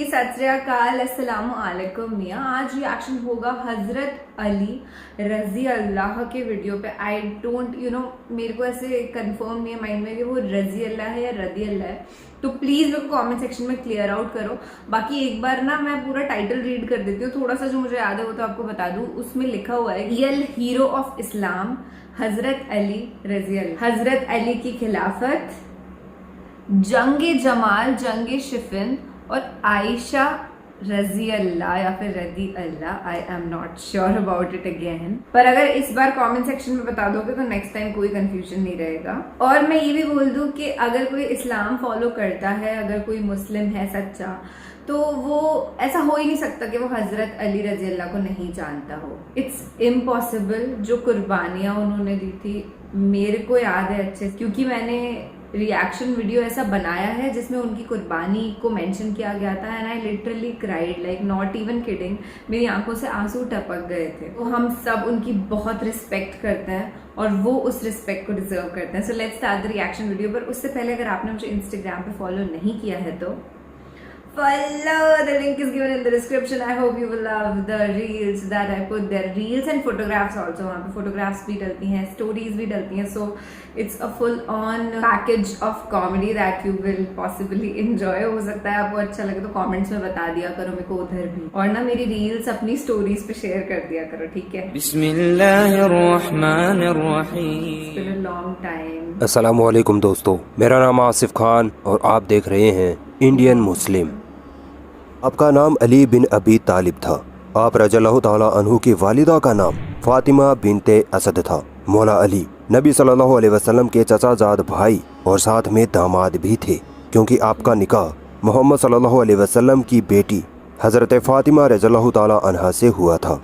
सत श्री अकाल, अस्सलाम वालेकुम मियाँ। आज रिएक्शन होगा हज़रत अली रज़ी अल्लाह के वीडियो पे। आई डोंट मेरे को ऐसे कंफर्म नहीं है माइंड में कि वो रज़ी अल्लाह है या रदी अल्लाह है, तो प्लीज़ मेरे को कमेंट सेक्शन में क्लियर आउट करो। बाकी एक बार ना मैं पूरा टाइटल रीड कर देती हूँ, थोड़ा सा जो मुझे याद है वो तो आपको बता दूँ। उसमें लिखा हुआ है यल हीरो ऑफ इस्लाम हज़रत अली रज़ी अल्लाह। हज़रत अली की खिलाफत, जंगे जमाल, जंगे शिफिन और आयशा रज़ी अल्लाह या फिर रदी Allah, I am not sure about it again. पर अगर इस बार कमेंट सेक्शन में बता दोगे तो नेक्स्ट टाइम कोई कंफ्यूजन नहीं रहेगा। और मैं ये भी बोल दूं कि अगर कोई इस्लाम फॉलो करता है, अगर कोई मुस्लिम है सच्चा, तो वो ऐसा हो ही नहीं सकता कि वो हज़रत अली रज़ी अल्लाह को नहीं जानता हो। It's impossible. जो कुर्बानियाँ उन्होंने दी थी मेरे को याद है अच्छे, क्योंकि मैंने रिएक्शन वीडियो ऐसा बनाया है जिसमें उनकी कुर्बानी को मेंशन किया गया था। And I literally cried, like not even kidding. मेरी आंखों से आंसू टपक गए थे। तो हम सब उनकी बहुत रिस्पेक्ट करते हैं और वो उस रिस्पेक्ट को डिजर्व करते हैं। So let's start the reaction video. पर उससे पहले अगर आपने मुझे इंस्टाग्राम पे फॉलो नहीं किया है तो follow, the link is given in the description. I hope you will love the reels that I put there, reels and photographs also। वहाँ पे photographs भी डलती हैं, stories भी डलती हैं, so it's a full on package of comedy that you will possibly enjoy। हो सकता है आपको अच्छा लगे तो comments में बता दिया करो मेरे को उधर भी, और ना मेरी reels अपनी stories पे share कर दिया करो, ठीक है। बिस्मिल्लाहिर्रहमानिर्रहीम। It's been a long time। अस्सलाम वालेकुम दोस्तों, मेरा नाम आसिफ खान और आप देख रहे हैं इंडियन मुस्लिम। आपका नाम अली बिन अबी तालिब था। आप रज़ियल्लाहु ताला अन्हु की वालिदा का नाम फातिमा बिनते असद था। मौला अली नबी सल्लल्लाहु अलैहि वसल्लम के चचाजाद भाई और साथ में दामाद भी थे, क्योंकि आपका निकाह मोहम्मद सल्लल्लाहु अलैहि वसल्लम की बेटी हज़रत फातिमा रज़ियल्लाहु ताला अन्हा से हुआ था।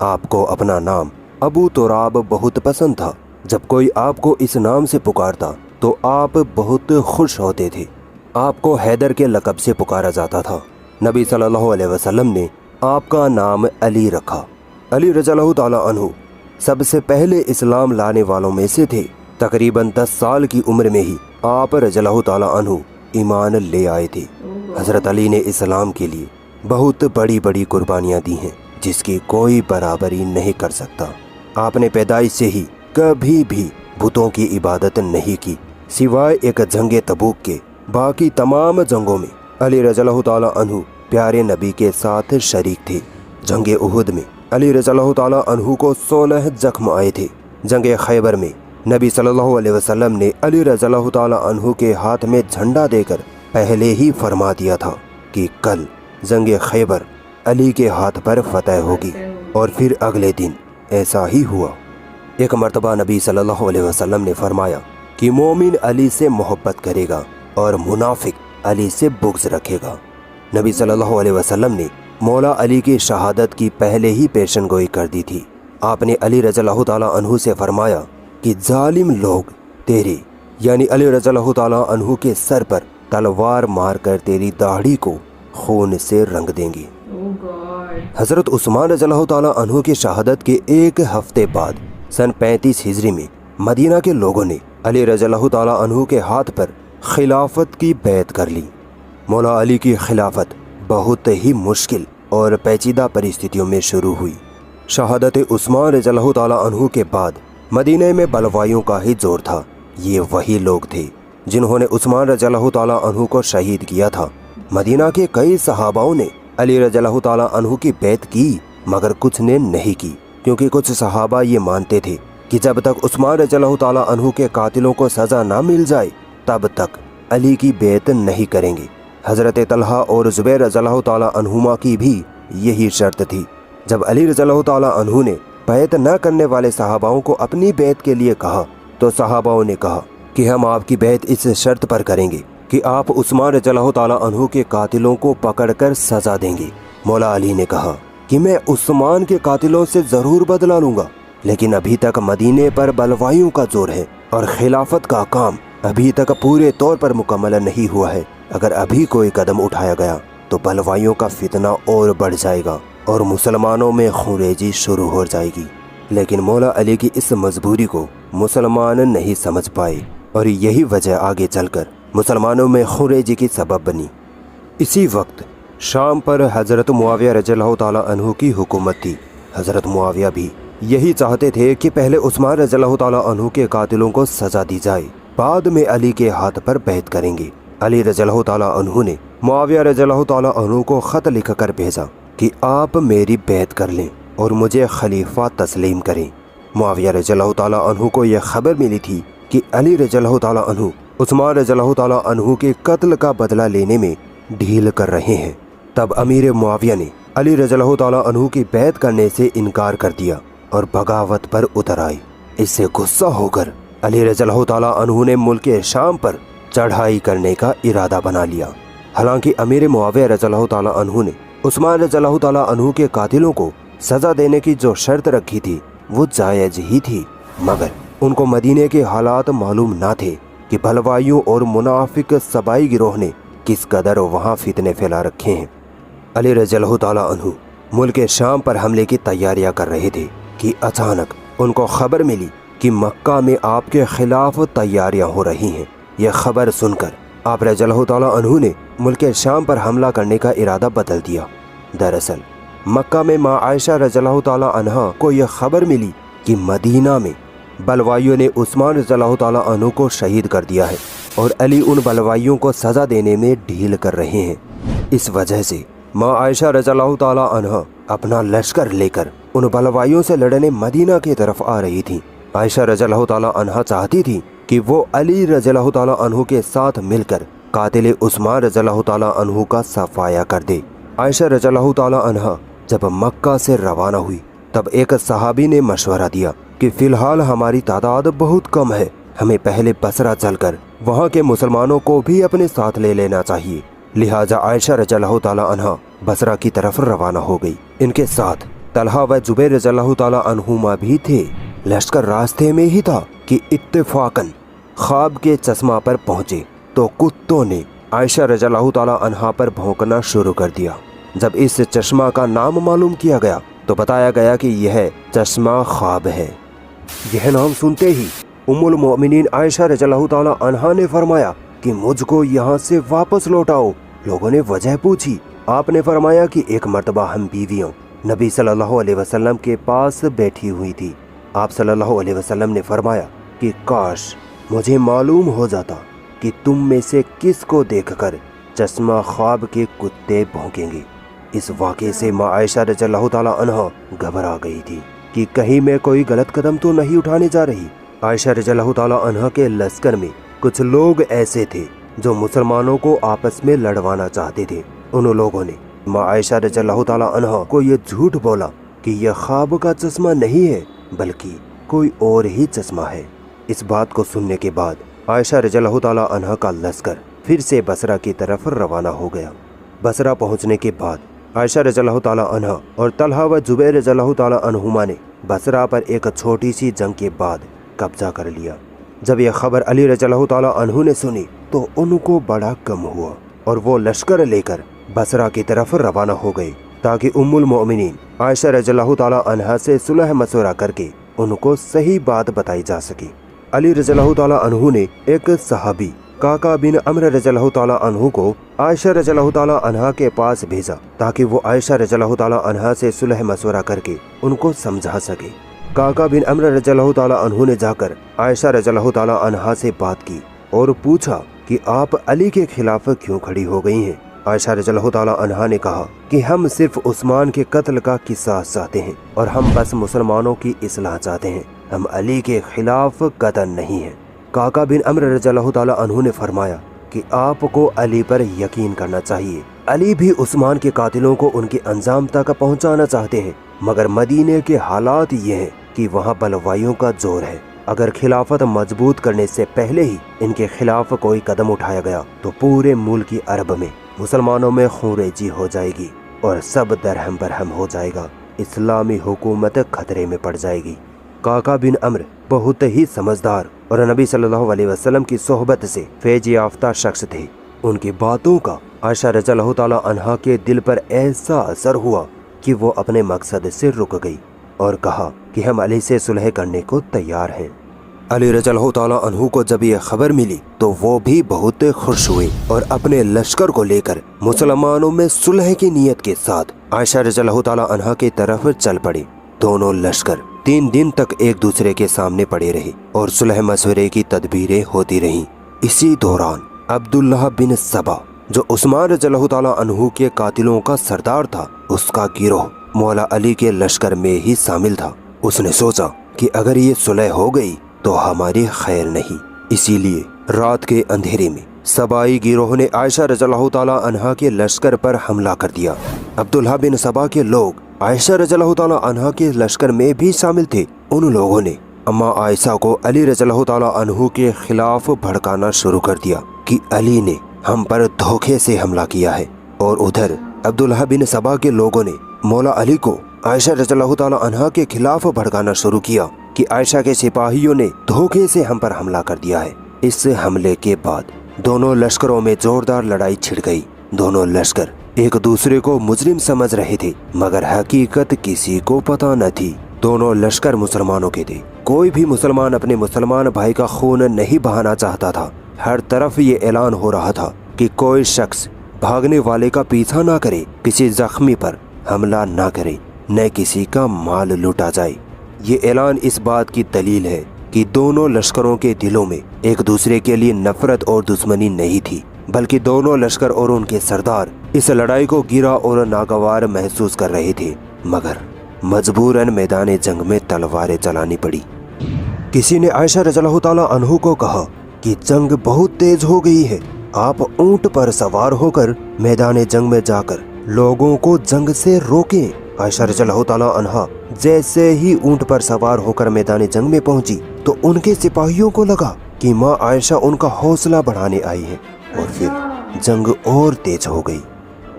आपको अपना नाम अबू तुराब बहुत पसंद था। जब कोई आपको इस नाम से पुकारता तो आप बहुत खुश होते थे। आपको हैदर के लक़ब से पुकारा जाता था। नबी सल्लल्लाहु अलैहि वसल्लम ने आपका नाम अली रखा। अली रज़ियल्लाहु ताला अन्हु सबसे पहले इस्लाम लाने वालों में से थे। तकरीबन 10 साल की उम्र में ही आप रज़ियल्लाहु ताला अन्हु ईमान ले आए थे। हज़रत अली ने इस्लाम के लिए बहुत बड़ी बड़ी कुर्बानियाँ दी हैं, जिसकी कोई बराबरी नहीं कर सकता। आपने पैदाइश से ही कभी भी बुतों की इबादत नहीं की, सिवाय एक जंगे तबूक के। बाकी तमाम जंगों में अली रज़ियल्लाहु ताला अन्हु प्यारे नबी के साथ शरीक थे। जंगे उहुद में अली रज़ियल्लाहु ताला अन्हु को 16 जख्म आए थे। जंगे खैबर में नबी सल्लल्लाहु अलैहि वसल्लम ने अली रज़ियल्लाहु ताला अन्हु के हाथ में झंडा देकर पहले ही फरमा दिया था कि कल जंगे खैबर अली के हाथ पर फतह होगी, और फिर अगले दिन ऐसा ही हुआ। एक मर्तबा नबी सल्लल्लाहु अलैहि वसल्लम ने फरमाया कि मोमिन अली से मोहब्बत करेगा और मुनाफिक अली से बुग़्ज़ रखेगा। नबी सल्लल्लाहु अलैहि वसल्लम ने मौला अली की शहादत की पहले ही पेशनगोई कर दी थी। आपने अली रज़ियल्लाहु ताला अन्हु से फरमाया कि जालिम लोग तेरे यानी अली रज़ियल्लाहु ताला अन्हु के सर पर तलवार मारकर तेरी दाढ़ी को खून से रंग देंगे। हज़रत उस्मान रज़ियल्लाहु ताला अन्हु की शहादत के एक हफ्ते बाद सन 35 हिजरी में मदीना के लोगों ने अली रज़ियल्लाहु ताला अन्हु के हाथ पर खिलाफत की बैत कर ली। मौला अली की खिलाफत बहुत ही मुश्किल और पेचीदा परिस्थितियों में शुरू हुई। शहादत उस्मान रज़ियल्लाहु ताला अन्हु के बाद मदीने में बलवाइयों का ही जोर था। ये वही लोग थे जिन्होंने उस्मान रज़ियल्लाहु ताला अन्हु को शहीद किया था। मदीना के कई सहाबाओं ने अली रज़ियल्लाहु ताला अन्हु की बैत की, मगर कुछ ने नहीं की, क्योंकि कुछ सहाबा ये मानते थे कि जब तक उस्मान रज़ियल्लाहु ताला अन्हु के कातिलों को सज़ा ना मिल जाए तब तक अली की बैत नहीं करेंगे। हज़रत तलहा और ज़ुबैर रज़ियल्लाहु ताला अन्हुमा की भी यही शर्त थी। जब अली रज़ियल्लाहु ताला अन्हु ने बैत न करने वाले सहाबाओं को अपनी बैत के लिए कहा तो सहाबाओं ने कहा कि हम आपकी बैत इस शर्त पर करेंगे कि आप उस्मान रज़ियल्लाहु ताला अन्हु के कातिलों को पकड़कर सज़ा देंगे। मौला अली ने कहा कि मैं उस्मान के कातिलों से ज़रूर बदला लूँगा, लेकिन अभी तक मदीने पर बलवाइयों का जोर है और खिलाफत का काम अभी तक पूरे तौर पर मुकम्मल नहीं हुआ है। अगर अभी कोई कदम उठाया गया तो बलवाइयों का फितना और बढ़ जाएगा और मुसलमानों में खूनरेजी शुरू हो जाएगी। लेकिन मौला अली की इस मजबूरी को मुसलमान नहीं समझ पाए और यही वजह आगे चलकर मुसलमानों में खुरेजी की सबब बनी। इसी वक्त शाम पर हज़रत मुआविया रज़ियल्लाहु ताला अन्हु की हुकूमत थी। हज़रत मुआविया भी यही चाहते थे कि पहले उस्मान रज़ियल्लाहु ताला अन्हु के कातिलों को सज़ा दी जाए, बाद में अली के हाथ पर बैत करेंगे। अली रज़ियल्लाहु ताला अन्हु ने मुआविया रज़ियल्लाहु ताला अन्हु को ख़त लिख कर भेजा कि आप मेरी बैत कर लें और मुझे खलीफा तस्लीम करें। मुआविया रज़ियल्लाहु ताला अन्हु को यह खबर मिली थी कि अली रज़ियल्लाहु ताला अन्हु उस्मान रज़ियल्लाहु ताला अन्हु के कत्ल का बदला लेने में ढील कर रहे हैं। तब अमीर मुआविया ने अली रज़ियल्लाहु ताला अन्हु की बैत करने से इनकार कर दिया और बगावत पर उतर आए। इससे गुस्सा होकर अली रज़ियल्लाहु ताला अन्हु ने मुल्क शाम पर चढ़ाई करने का इरादा बना लिया। हालांकि अमीर मुआविया रज़ियल्लाहु ताला अन्हु ने उस्मान रज़ियल्लाहु ताला अन्हु के कातिलों को सज़ा देने की जो शर्त रखी थी वो जायज़ ही थी, मगर उनको मदीने के हालात मालूम ना थे कि भलवाइयों और मुनाफिक सबाई गिरोह ने किस कदर वहाँ फितने फैला रखे हैं। अली रज़ियल्लाहु ताला अन्हु मुल्क शाम पर हमले की तैयारियां कर रहे थे कि अचानक उनको खबर मिली कि मक्का में आपके खिलाफ तैयारियां हो रही हैं। यह खबर सुनकर आप रज़ियल्लाहु ताला अन्हु ने मुल्क शाम पर हमला करने का इरादा बदल दिया। दरअसल मक्का में माँ आयशा रज़ियल्लाहु ताला अन्हा को यह खबर मिली कि मदीना में बलवाइयों ने उस्मान रज़ियल्लाहु ताला अन्हु को शहीद कर दिया है और अली उन बलवाइयों को सज़ा देने में ढील कर रहे हैं। इस वजह से माँ आयशा रज़ियल्लाहु ताला अन्हा अपना लश्कर लेकर उन बलवाइयों से लड़ने मदीना की तरफ आ रही थी। आयशा रज़ियल्लाहु ताला अन्हा चाहती थी कि वो अली रज़ियल्लाहु ताला अन्हु के साथ मिलकर कातिल उस्मान रज़ियल्लाहु ताला अन्हु का सफाया कर दे। आयशा रज़ियल्लाहु ताला अन्हा जब मक्का से रवाना हुई तब एक सहाबी ने मशवरा दिया कि फ़िलहाल हमारी तादाद बहुत कम है, हमें पहले बसरा चलकर वहाँ के मुसलमानों को भी अपने साथ ले लेना चाहिए। लिहाजा आयशा रज़ियल्लाहु ताला अन्हा बसरा की तरफ रवाना हो गई। इनके साथ तलहा व जुबैर रज़ियल्लाहु ताला अन्हुमा भी थे। लश्कर रास्ते में ही था कि इत्तेफाकन ख्वाब के चश्मा पर पहुँचे तो कुत्तों ने आयशा रज़ियल्लाहु ताला अन्हा पर भौंकना शुरू कर दिया। जब इस चश्मा का नाम मालूम किया गया तो बताया गया कि यह चश्मा ख्वाब है। यह नाम सुनते ही उम्मुल मोमिनीन आयशा रज़ियल्लाहु ताला अन्हा ने फरमाया कि मुझको यहाँ से वापस लौटाओ। लोगों ने वजह पूछी। आपने फरमाया कि एक मर्तबा हम बीवियों नबी सल्लल्लाहु अलैहि वसल्लम के पास बैठी हुई थी। आप सल्लल्लाहु अलैहि वसल्लम ने फरमाया कि काश मुझे मालूम हो जाता कि तुम में से किस को देखकर चश्मा ख्वाब के कुत्ते भौंकेंगे। इस वाक़े से माँ आयशा रज़ियल्लाहु ताला अन्हा घबरा गई थी कि कहीं मैं कोई गलत कदम तो नहीं उठाने जा रही। आयशा रज़ियल्लाहु ताला अन्हा के लश्कर में कुछ लोग ऐसे थे जो मुसलमानों को आपस में लड़वाना चाहते थे। उन लोगों ने माँ आयशा रज़ियल्लाहु ताला अन्हा को ये झूठ बोला कि यह ख्वाब का चश्मा नहीं है बल्कि कोई और ही चश्मा है। इस बात को सुनने के बाद आयशा रज़ियल्लाहु ताला अन्हा का लश्कर फिर से बसरा की तरफ रवाना हो गया। बसरा पहुंचने के बाद आयशा रज़ियल्लाहु ताला अन्हा और तलहा व जुबैर रज़ियल्लाहु ताला अन्हुमा ने बसरा पर एक छोटी सी जंग के बाद कब्जा कर लिया। जब यह खबर अली रज़ियल्लाहु ताला अन्हु ने सुनी तो उनको बड़ा गम हुआ और वो लश्कर लेकर बसरा की तरफ रवाना हो गए ताकि उम्मुल मोमिनीन आयशा रज़ियल्लाहु ताला अन्हा से सुलह मशवरा करके उनको सही बात बताई जा सके। अली रज़ियल्लाहु ताला अन्हु ने एक सहाबी काका बिन अम्र रज़ियल्लाहु ताला अन्हु को आयशा रज़ियल्लाहु ताला अन्हा के पास भेजा ताकि वो आयशा रज़ियल्लाहु ताला अन्हा से सुलह मशवरा करके उनको समझा सके। काका बिन अम्र रज़ियल्लाहु ताला अन्हु ने जाकर आयशा रज़ियल्लाहु ताला अन्हा से बात की और पूछा कि आप अली के खिलाफ क्यों खड़ी हो गई हैं। आयशा रज़ियल्लाहु ताला अन्हा ने कहा कि हम सिर्फ उस्मान के कत्ल का किसास चाहते हैं और हम बस मुसलमानों की इस्लाह चाहते हैं, हम अली के खिलाफ कतन नहीं हैं। काका बिन अम्र रज़ियल्लाहु ताला अन्हु ने फरमाया कि आपको अली पर यकीन करना चाहिए। अली भी उस्मान के कातिलों को उनके अंजाम तक पहुंचाना चाहते हैं, मगर मदीने के हालात ये हैं कि वहाँ बलवाइयों का जोर है। अगर खिलाफत मजबूत करने से पहले ही इनके खिलाफ कोई कदम उठाया गया तो पूरे मुल्क अरब में मुसलमानों में खूरेजी हो जाएगी और सब दरहम बरहम हो जाएगा। इस्लामी हुकूमत खतरे में पड़ जाएगी। काका बिन अम्र बहुत ही समझदार और नबी सल्लल्लाहु अलैहि वसल्लम की सोहबत से फैज याफ्ता शख्स थे। उनकी बातों का आयशा रज़ियल्लाहु ताला अन्हा के दिल पर ऐसा असर हुआ कि वो अपने मकसद से रुक गई और कहा कि हम अली से सुलह करने को तैयार हैं। علی رضی اللہ تعالیٰ عنہ کو جب یہ خبر ملی تو وہ بھی بہت خوش ہوئے اور اپنے لشکر کو لے کر مسلمانوں میں صلح کی نیت کے ساتھ عائشہ رضی اللہ تعالیٰ عنہ کی طرف چل پڑے۔ دونوں لشکر 3 دن تک ایک دوسرے کے سامنے پڑے رہے اور صلح مشورے کی تدبیریں ہوتی رہیں۔ اسی دوران عبداللہ بن سبا جو عثمان رضی اللہ تعالیٰ عنہ کے قاتلوں کا سردار تھا، اس کا گروہ مولا علی کے لشکر میں ہی شامل تھا۔ اس نے سوچا کہ اگر یہ صلح ہو گئی تو ہماری خیر نہیں، اسی لیے رات کے اندھیرے میں سبائی گروہ نے عائشہ رضی اللہ تعالیٰ عنہا کے لشکر پر حملہ کر دیا۔ عبداللہ بن سبا کے لوگ عائشہ رضی اللہ تعالیٰ عنہا کے لشکر میں بھی شامل تھے۔ ان لوگوں نے اما عائشہ کو علی رضی اللہ تعالیٰ عنہ کے خلاف بھڑکانا شروع کر دیا کہ علی نے ہم پر دھوکے سے حملہ کیا ہے، اور ادھر عبداللہ بن سبا کے لوگوں نے مولا علی کو عائشہ رضی اللہ تعالیٰ عنہا کے خلاف بھڑکانا شروع کیا کہ عائشہ کے سپاہیوں نے دھوکے سے ہم پر حملہ کر دیا ہے۔ اس حملے کے بعد دونوں لشکروں میں زوردار لڑائی چھڑ گئی۔ دونوں لشکر ایک دوسرے کو مجرم سمجھ رہے تھے، مگر حقیقت کسی کو پتہ نہ تھی۔ دونوں لشکر مسلمانوں کے تھے۔ کوئی بھی مسلمان اپنے مسلمان بھائی کا خون نہیں بہانا چاہتا تھا۔ ہر طرف یہ اعلان ہو رہا تھا کہ کوئی شخص بھاگنے والے کا پیچھا نہ کرے، کسی زخمی پر حملہ نہ کرے، نہ کسی کا مال لوٹا جائے۔ یہ اعلان اس بات کی دلیل ہے کہ دونوں لشکروں کے دلوں میں ایک دوسرے کے لیے نفرت اور دشمنی نہیں تھی، بلکہ دونوں لشکر اور ان کے سردار اس لڑائی کو گرا اور ناگوار محسوس کر رہے تھے، مگر مجبوراً میدان جنگ میں تلواریں چلانی پڑی۔ کسی نے عائشہ رضی اللہ تعالیٰ عنہ کو کہا کہ جنگ بہت تیز ہو گئی ہے، آپ اونٹ پر سوار ہو کر میدان جنگ میں جا کر لوگوں کو جنگ سے روکیں۔ عائشہ رضی اللہ تعالیٰ عنہا جیسے ہی اونٹ پر سوار ہو کر میدان جنگ میں پہنچی تو ان کے سپاہیوں کو لگا کہ ماں عائشہ ان کا حوصلہ بڑھانے آئی ہے، اور پھر جنگ اور تیز ہو گئی۔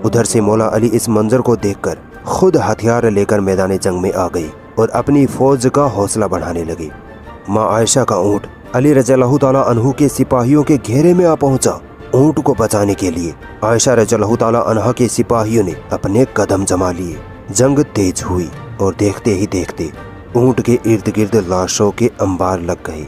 ادھر سے مولا علی اس منظر کو دیکھ کر خود ہتھیار لے کر میدان جنگ میں آ گئی اور اپنی فوج کا حوصلہ بڑھانے لگی۔ ماں عائشہ کا اونٹ علی رضی اللہ تعالیٰ عنہ کے سپاہیوں کے گھیرے میں آ پہنچا۔ اونٹ کو بچانے کے لیے عائشہ رضی اللہ تعالیٰ عنہ کے سپاہیوں نے اپنے قدم جما لیے۔ جنگ تیز ہوئی اور دیکھتے ہی دیکھتے اونٹ کے ارد گرد لاشوں کے انبار لگ گئے۔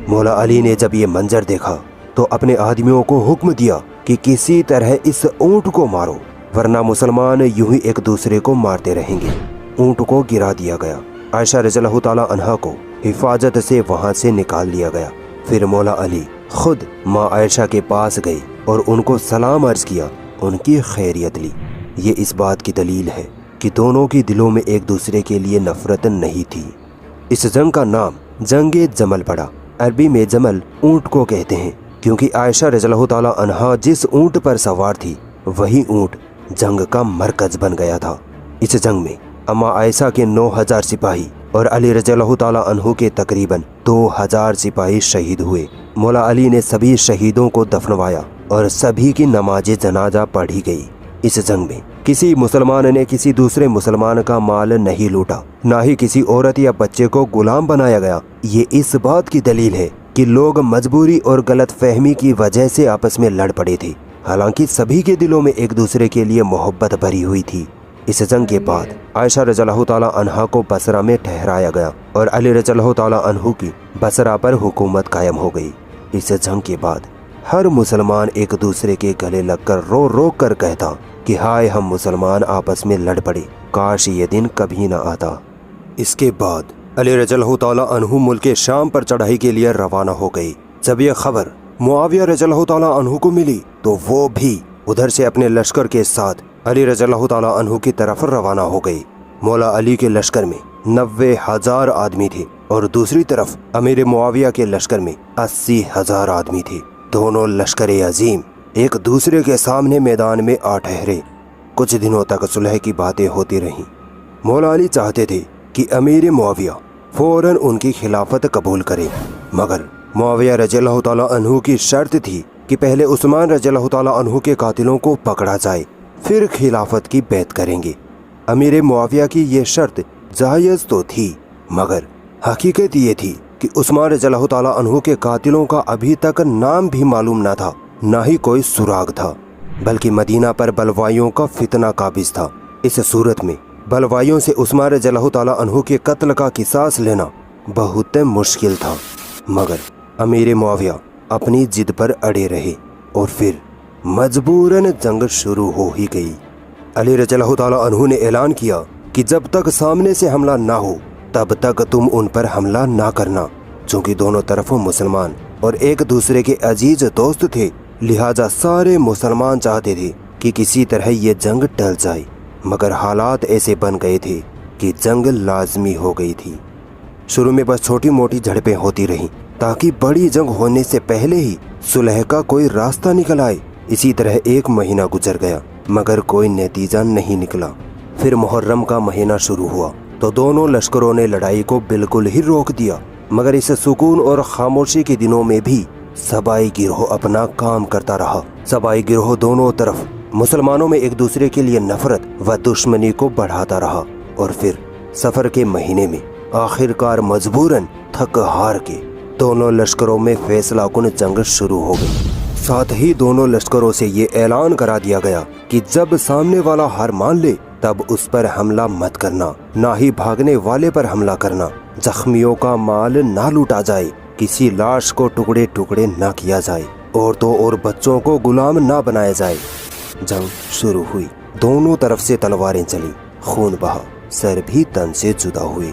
مولا علی نے جب یہ منظر دیکھا تو اپنے آدمیوں کو حکم دیا کہ کسی طرح اس اونٹ کو مارو، ورنہ مسلمان یوں ہی ایک دوسرے کو مارتے رہیں گے۔ اونٹ کو گرا دیا گیا۔ عائشہ رضی اللہ تعالیٰ عنہا کو حفاظت سے وہاں سے نکال لیا گیا۔ پھر مولا علی خود ماں عائشہ کے پاس گئے اور ان کو سلام عرض کیا، ان کی خیریت لی۔ یہ اس بات کی دلیل ہے کہ دونوں کی دلوں میں ایک دوسرے کے لیے نفرت نہیں تھی۔ اس جنگ کا نام جنگ جمل پڑا۔ عربی میں جمل اونٹ کو کہتے ہیں، کیونکہ عائشہ رضی اللہ تعالیٰ عنہا جس اونٹ پر سوار تھی وہی اونٹ جنگ کا مرکز بن گیا تھا۔ اس جنگ میں اما عائشہ کے 9000 سپاہی اور علی رضی اللہ تعالیٰ عنہ کے تقریباً 2000 سپاہی شہید ہوئے۔ مولا علی نے سبھی شہیدوں کو دفنوایا اور سبھی کی نماز جنازہ پڑھی گئی۔ اس جنگ میں کسی مسلمان نے کسی دوسرے مسلمان کا مال نہیں لوٹا، نہ ہی کسی عورت یا بچے کو غلام بنایا گیا۔ یہ اس بات کی دلیل ہے کہ لوگ مجبوری اور غلط فہمی کی وجہ سے آپس میں لڑ پڑے تھے، حالانکہ سبھی کے دلوں میں ایک دوسرے کے لیے محبت بھری ہوئی تھی۔ اس جنگ کے بعد عائشہ رضی اللہ تعالیٰ عنہا کو بصرہ میں ٹھہرایا گیا اور علی رضی اللہ تعالیٰ عنہ کی بصرہ پر حکومت قائم ہو گئی۔ اس جنگ کے بعد ہر مسلمان ایک دوسرے کے گلے لگ کر رو رو کر کہتا کہ ہائے ہم مسلمان آپس میں لڑ پڑے، کاش یہ دن کبھی نہ آتا۔ اس کے بعد علی رضی اللہ تعالیٰ عنہ ملک شام پر چڑھائی کے لیے روانہ ہو گئی۔ جب یہ خبر معاویہ رضی اللہ تعالیٰ عنہ کو ملی تو وہ بھی ادھر سے اپنے لشکر کے ساتھ علی رضی اللہ تعالیٰ عنہ کی طرف روانہ ہو گئی۔ مولا علی کے لشکر میں 90,000 آدمی تھے اور دوسری طرف امیر معاویہ کے لشکر میں 80,000 آدمی تھے۔ دونوں لشکر عظیم ایک دوسرے کے سامنے میدان میں آ ٹھہرے۔ کچھ دنوں تک صلح کی باتیں ہوتی رہیں۔ مولا علی چاہتے تھے کہ امیر معاویہ فوراً ان کی خلافت قبول کرے، مگر معاویہ رضی اللہ تعالیٰ عنہ کی شرط تھی کہ پہلے عثمان رضی اللہ تعالیٰ عنہ کے قاتلوں کو پکڑا جائے، پھر خلافت کی بیعت کریں گے۔ امیر معاویہ کی یہ شرط جائز تو تھی، مگر حقیقت یہ تھی کہ عثمان رضی اللہ تعالیٰ عنہ کے قاتلوں کا ابھی تک نام بھی معلوم نہ تھا، نہ ہی کوئی سراغ تھا، بلکہ مدینہ پر بلوائیوں کا فتنہ قابض تھا۔ اس صورت میں بلوائیوں سے عثمان رضی اللہ تعالیٰ عنہ کے قتل کا قصاص لینا بہت مشکل تھا۔ मगर अमीर मुआविया अपनी जिद पर अड़े रहे और फिर मजबूरन जंग शुरू हो ही गई। अली रज़ियल्लाहु ताला अन्हु ने ऐलान किया कि जब तक सामने से हमला ना हो तब तक तुम उन पर हमला ना करना। चूंकि दोनों तरफों मुसलमान और एक दूसरे के अजीज दोस्त थे, लिहाजा सारे मुसलमान चाहते थे कि किसी तरह ये जंग टल जाए, मगर हालात ऐसे बन गए थे कि जंग लाजमी हो गई थी। शुरू में बस छोटी मोटी झड़पें होती रहीं ताकि बड़ी जंग होने से पहले ही सुलह का कोई रास्ता निकल आए। इसी तरह 1 महीना गुजर गया मगर कोई नतीजा नहीं निकला। फिर मुहर्रम का महीना शुरू हुआ तो दोनों लश्करों ने लड़ाई को बिल्कुल ही रोक दिया, मगर इस सुकून और खामोशी के दिनों में भी सबाई गिरोह अपना काम करता रहा। सबाई गिरोह दोनों तरफ मुसलमानों में एक दूसरे के लिए नफरत व दुश्मनी को बढ़ाता रहा और फिर सफर के महीने में आखिरकार मजबूरन थक हार के दोनों लश्करों में फैसला कुन जंग शुरू हो गई। साथ ही दोनों लश्करों से ये ऐलान करा दिया गया कि जब सामने वाला हार मान ले तब उस पर हमला मत करना, ना ही भागने वाले पर हमला करना, जख्मियों का माल ना लूटा जाए, किसी लाश को टुकड़े टुकड़े ना किया जाए, औरतों और बच्चों को गुलाम ना बनाया जाए। जंग शुरू हुई, दोनों तरफ से तलवारें चली, खून बहा, सर भी तन से जुदा हुए।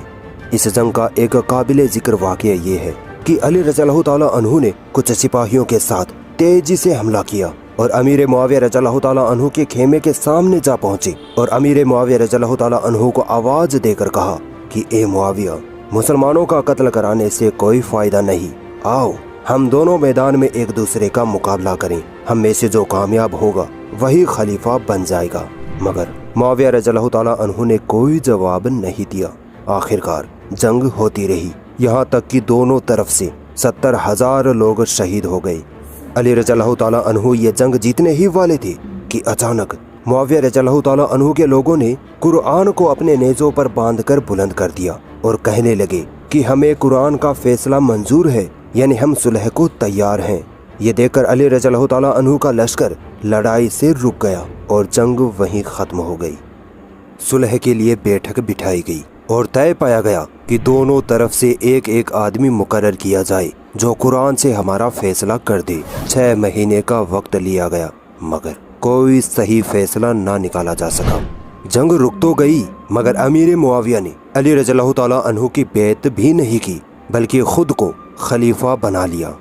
इस जंग का एक काबिले जिक्र वाक़या ये है कि अली रज़ियल्लाहु ताला अन्हु ने कुछ सिपाहियों के साथ तेजी से हमला किया और अमीर मुआविया रज़ियल्लाहु ताला अन्हु के खेमे के सामने जा पहुंचे और अमीर मुआविया रज़ियल्लाहु ताला अन्हु को आवाज देकर कहा कि ए मुआविया, मुसलमानों का कत्ल कराने से कोई फायदा नहीं, आओ हम दोनों मैदान में एक दूसरे का मुकाबला करें, हम में से जो कामयाब होगा वही खलीफा बन जाएगा। मगर मुआविया रज़ियल्लाहु ताला अन्हु ने कोई जवाब नहीं दिया। आखिरकार जंग होती रही, यहाँ तक कि दोनों तरफ से 70,000 लोग शहीद हो गए। अली रज़ियल्लाहु ताला अन्हु ये जंग जीतने ही वाले थे कि अचानक मुआविया रज़ियल्लाहु ताला अन्हु के लोगों ने कुरान को अपने नेज़ों पर बांधकर बुलंद कर दिया और कहने लगे कि हमें कुरान का फैसला मंजूर है, यानी हम सुलह को तैयार हैं। ये देखकर अली रज़ियल्लाहु ताला अन्हु का लश्कर लड़ाई से रुक गया और जंग वहीं ख़त्म हो गई। सुलह के लिए बैठक बिठाई गई और तय पाया गया कि दोनों तरफ से एक एक आदमी मुकर्रर किया जाए जो कुरान से हमारा फैसला कर दे। 6 महीने का वक्त लिया गया मगर कोई सही फैसला ना निकाला जा सका। जंग रुक तो गई मगर अमीर मुआविया ने अली रज़ियल्लाहु ताला अन्हु की बैत भी नहीं की, बल्कि खुद को खलीफा बना लिया।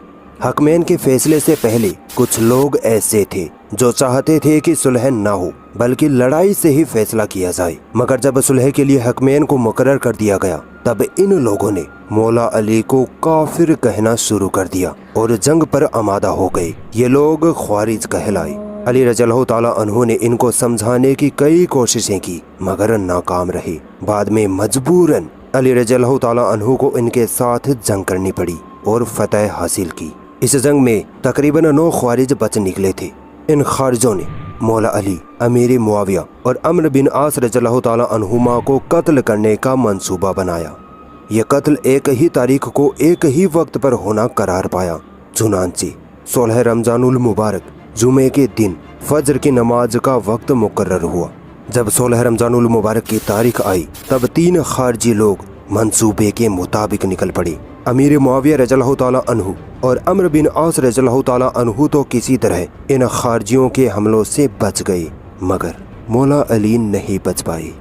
हकमैन के फैसले से पहले कुछ लोग ऐसे थे जो चाहते थे कि सुलह ना हो बल्कि लड़ाई से ही फैसला किया जाए, मगर जब सुलह के लिए हकमैन को मुकर्रर कर दिया गया तब इन लोगों ने मौला अली को काफिर कहना शुरू कर दिया और जंग पर आमादा हो गए। ये लोग ख्वारिज कहलाए। अली रज़ियल्लाहु ताला अन्हु ने इनको समझाने की कई कोशिशें की मगर नाकाम रहे। बाद में मजबूरन अली रज़ियल्लाहु ताला अन्हु को इनके साथ जंग करनी पड़ी और फतह हासिल की। इस जंग में तकरीबन 9 ख्वारिज बच निकले थे। इन खारिजों ने मौला अली, अमीर मुआविया और अम्र बिन आस रज़ियल्लाहु ताला अन्हुमा को कत्ल करने का मंसूबा बनाया। ये कत्ल एक ही तारीख को एक ही वक्त पर होना करार पाया। चुनांचे 16 रमजानुल मुबारक जुमे के दिन फजर की नमाज का वक्त मुकर्रर हुआ। जब 16 रमजानुल मुबारक की तारीख आई तब 3 खारजी लोग मंसूबे के मुताबिक निकल पड़े। अमीर मुआविया रज़ियल्लाहु ताला अन्हु और अम्र बिन आस रज़ियल्लाहु ताला अन्हु तो किसी तरह इन खारजियों के हमलों से बच गए मगर मौला अली नहीं बच पाए।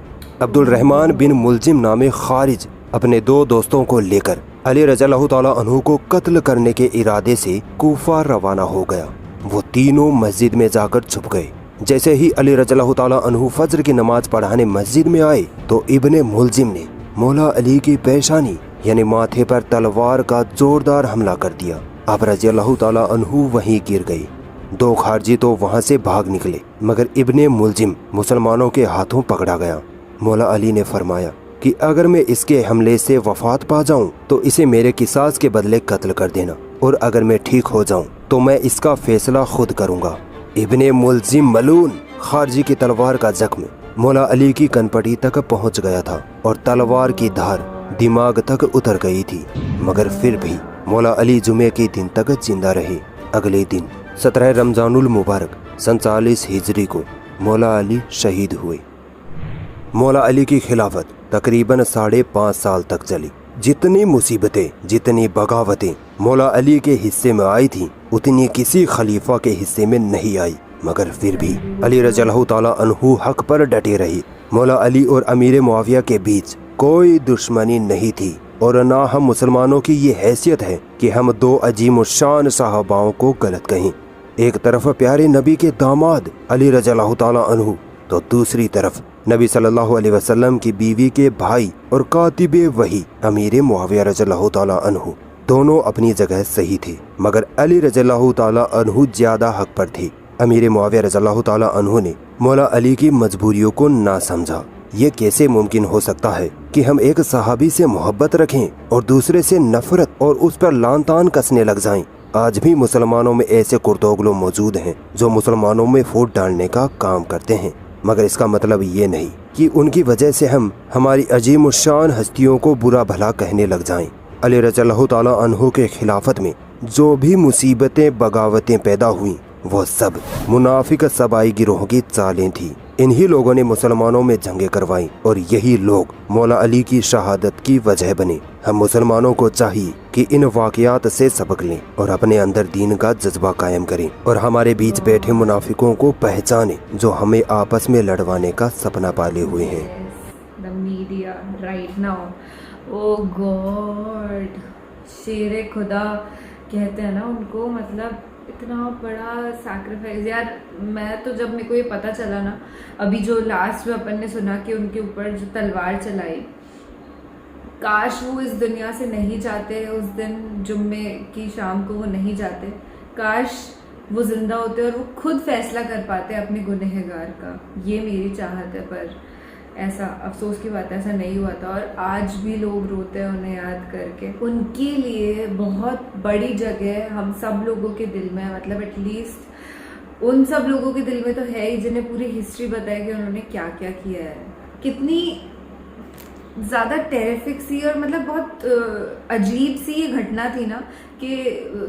अब्दुल रहमान बिन मुलजिम नामे खारिज अपने 2 दोस्तों को लेकर अली रज़ियल्लाहु ताला अन्हु को कत्ल करने के इरादे से कूफा रवाना हो गया। वो तीनों मस्जिद में जाकर छुप गए। जैसे ही अली रज़ियल्लाहु ताला अन्हु फजर की नमाज पढ़ाने मस्जिद में आए तो इब्ने मुलजिम ने मौला अली की पेशानी यानी माथे पर तलवार का जोरदार हमला कर दिया। अब रज़ियल्लाहु ताला अन्हु वहीं गिर गए। 2 खारजी तो वहां से भाग निकले मगर इब्ने मुलजिम मुसलमानों के हाथों पकड़ा गया। मौला अली ने फरमाया कि अगर मैं इसके हमले से वफात पा जाऊं तो इसे मेरे किसास के बदले कत्ल कर देना, और अगर मैं ठीक हो जाऊं तो मैं इसका फैसला खुद करूंगा। इब्ने मुलजिम मलून खारजी की तलवार का जख्म मौला अली की कनपटी तक पहुंच गया था और तलवार की धार दिमाग तक उतर गई थी, मगर फिर भी मौला अली जुमे के दिन तक जिंदा रहे। अगले दिन 17 रमजानुल मुबारक 47 हिजरी को मौला अली शहीद हुए। मौला अली की खिलाफत तकरीबन 5.5 साल तक चली। जितनी मुसीबतें, जितनी बगावतें मौला अली के हिस्से में आई थी उतनी किसी खलीफा के हिस्से में नहीं आई, मगर फिर भी अली रज़ियल्लाहु ताला अन्हु हक पर डटे रहे। मौला अली और अमीर मुआविया के बीच कोई दुश्मनी नहीं थी और ना हम मुसलमानों की ये हैसियत है कि हम दो अजीम शान सहाबाओं को गलत कहें। एक तरफ प्यारे नबी के दामाद अली रज़ियल्लाहु ताला अन्हु तो दूसरी तरफ नबी सल्लल्लाहु अलैहि वसल्लम की बीवी के भाई और कातिबे वही अमीर मुआविया रज़ियल्लाहु ताला अन्हु दोनों अपनी जगह सही थे, मगर अली रज़ियल्लाहु ताला अन्हु ज्यादा हक पर थे। अमीर मुआविया रज़ियल्लाहु ताला अन्हु ने मौला अली की मजबूरियों को ना समझा। ये कैसे मुमकिन हो सकता है कि हम एक सहाबी से मोहब्बत रखें और दूसरे से नफरत और उस पर लान तान कसने लग जाएं। आज भी मुसलमानों में ऐसे कुर्तोगलो मौजूद हैं जो मुसलमानों में फूट डालने का काम करते हैं, मगर इसका मतलब ये नहीं कि उनकी वजह से हम हमारी अजीम शान हस्तियों को बुरा भला कहने लग जाएं। अली रज़ियल्लाहु ताला अन्हु के खिलाफत में जो भी मुसीबतें बगावतें पैदा हुई वो सब मुनाफिक सबाई गिरोह की चालें थी। इन्हीं लोगों ने मुसलमानों में जंगें करवाई और यही लोग मौला अली की शहादत की वजह बने। हम मुसलमानों को चाहिए कि इन वाक़यात से सबक लें और अपने अंदर दीन का जज्बा कायम करें और हमारे बीच बैठे मुनाफिकों को पहचानें जो हमें आपस में लड़वाने का सपना पाले हुए हैं। The media right now, oh God, शेर खुदा कहते हैं ना उनको, मतलब इतना बड़ा सैक्रिफाइस यार। मैं तो जब मेरे को ये पता चला ना, अभी जो लास्ट में अपन ने सुना कि उनके ऊपर जो तलवार चलाई, काश वो इस दुनिया से नहीं जाते, उस दिन जुम्मे की शाम को वो नहीं जाते, काश वो जिंदा होते और वो खुद फैसला कर पाते अपने गुनहगार का। ये मेरी चाहत है, पर ऐसा अफसोस की बात है, ऐसा नहीं हुआ था। और आज भी लोग रोते हैं उन्हें याद करके। उनके लिए बहुत बड़ी जगह हम सब लोगों के दिल में है, मतलब एटलीस्ट उन सब लोगों के दिल में तो है ही जिन्हें पूरी हिस्ट्री बताई कि उन्होंने क्या क्या किया है। कितनी ज़्यादा टेरिफिक सी और मतलब बहुत अजीब सी ये घटना थी ना कि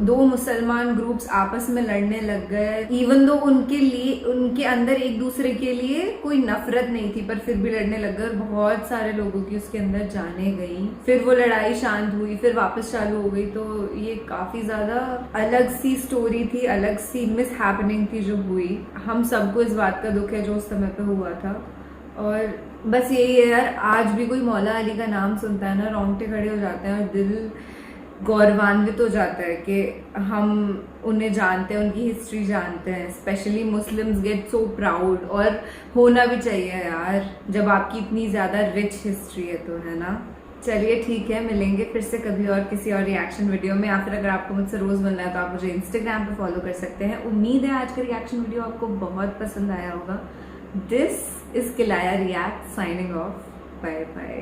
दो मुसलमान ग्रुप्स आपस में लड़ने लग गए। इवन दो उनके अंदर एक दूसरे के लिए कोई नफरत नहीं थी, पर फिर भी लड़ने लग गए और बहुत सारे लोगों की उसके अंदर जाने गई। फिर वो लड़ाई शांत हुई, फिर वापस चालू हो गई। तो ये काफ़ी ज़्यादा अलग सी स्टोरी थी, अलग सी मिस हैपनिंग थी जो हुई। हम सबको इस बात का दुख है जो उस समय पे हुआ था। और बस यही है यार, आज भी कोई मौला अली का नाम सुनता है ना, रोंगटे खड़े हो जाते हैं और दिल गौरवान्वित हो जाता है कि हम उन्हें जानते हैं, उनकी हिस्ट्री जानते हैं। Specially Muslims get so proud, और होना भी चाहिए यार जब आपकी इतनी ज़्यादा रिच हिस्ट्री है तो, है ना। चलिए ठीक है, मिलेंगे फिर से कभी और किसी और रिएक्शन वीडियो में, या फिर अगर आपको मुझसे रोज़ मिलना है तो आप मुझे इंस्टाग्राम पे फॉलो कर सकते हैं। उम्मीद है आज का रिएक्शन वीडियो आपको बहुत पसंद आया होगा। This is Kilaya react, signing off, bye bye.